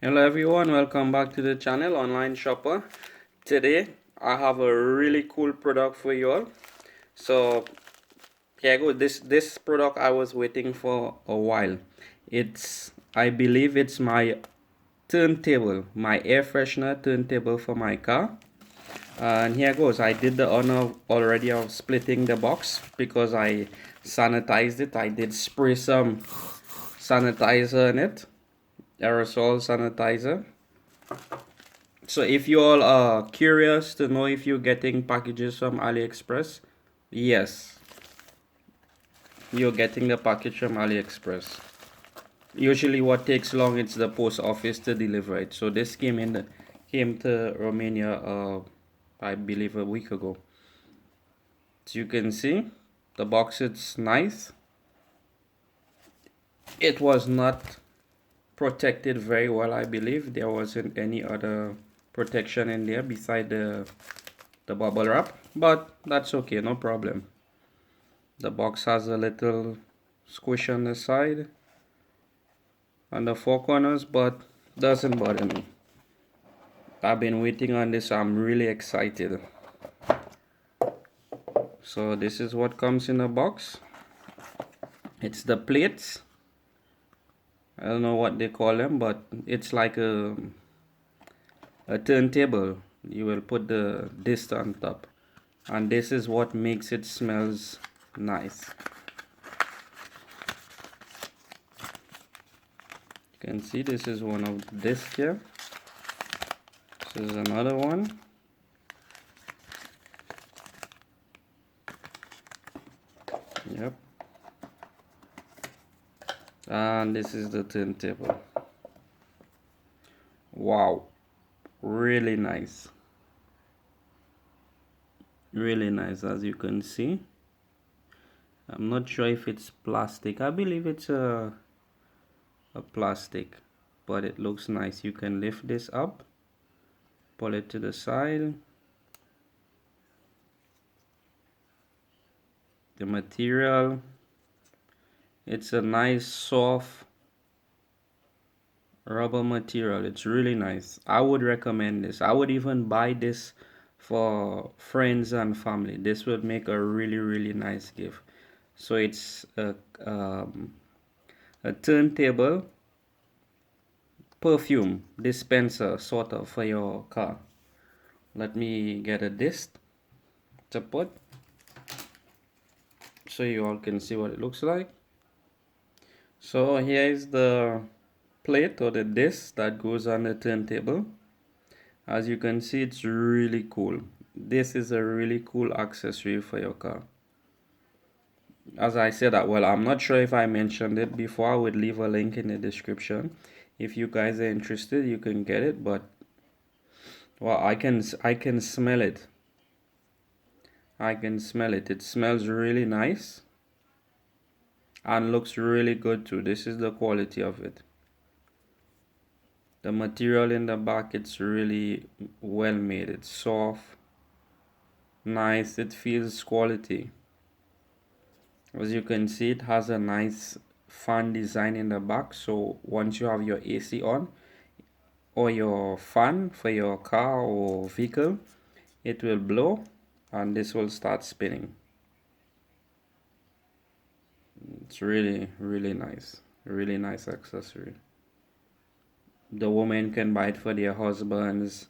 Hello everyone, welcome back to the channel Online Shopper. Today I have a really cool product for you all. So here I go. This product I was waiting for a while. I believe it's my turntable, my air freshener turntable for my car. And here goes. I did the honor already of splitting the box because I sanitized it. I did spray some sanitizer in it, aerosol sanitizer. So if you all are curious to know if you're getting packages from AliExpress, yes, you're getting the package from AliExpress. Usually what takes long is the post office to deliver it. So this came to Romania I believe a week ago. As you can see, the box is nice. It was not protected very well, I believe. There wasn't any other protection in there beside the bubble wrap, but that's okay, no problem. The box has a little squish on the side and the four corners, but doesn't bother me. I've been waiting on this, so I'm really excited. So this is what comes in the box. It's the plates. I don't know what they call them, but it's like a turntable. You will put the disc on top, and this is what makes it smells nice. You can see this is one of the discs here. This is another one. Yep. And this is the turntable. Wow, really nice, really nice. As you can see, I'm not sure if it's plastic. I believe it's a plastic, but it looks nice. You can lift this up, pull it to the side. The material, it's a nice soft rubber material. It's really nice. I would recommend this. I would even buy this for friends and family. This would make a really nice gift. So it's a turntable perfume dispenser sort of for your car. Let me get a disc to put so you all can see what it looks like. So here is the plate or the disc that goes on the turntable. As you can see, it's really cool. This is a really cool accessory for your car. As I said that, well, I'm not sure if I mentioned it before. I would leave a link in the description. If you guys are interested, you can get it, but well, I can smell it. I can smell it. It smells really nice and looks really good too. This is the quality of it. The material in the back, it's really well made. It's soft, nice. It feels quality. As you can see, it has a nice fan design in the back. So once you have your AC on or your fan for your car or vehicle, it will blow and this will start spinning. It's really nice. Really nice accessory. The women can buy it for their husbands.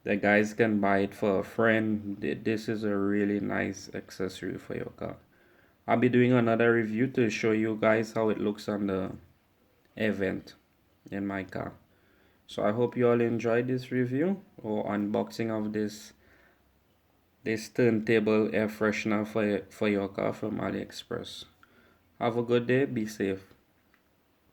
The guys can buy it for a friend. This is a really nice accessory for your car. I'll be doing another review to show you guys how it looks on the event in my car. So I hope you all enjoyed this review or unboxing of this turntable air freshener for your car from AliExpress. Have a good day, be safe.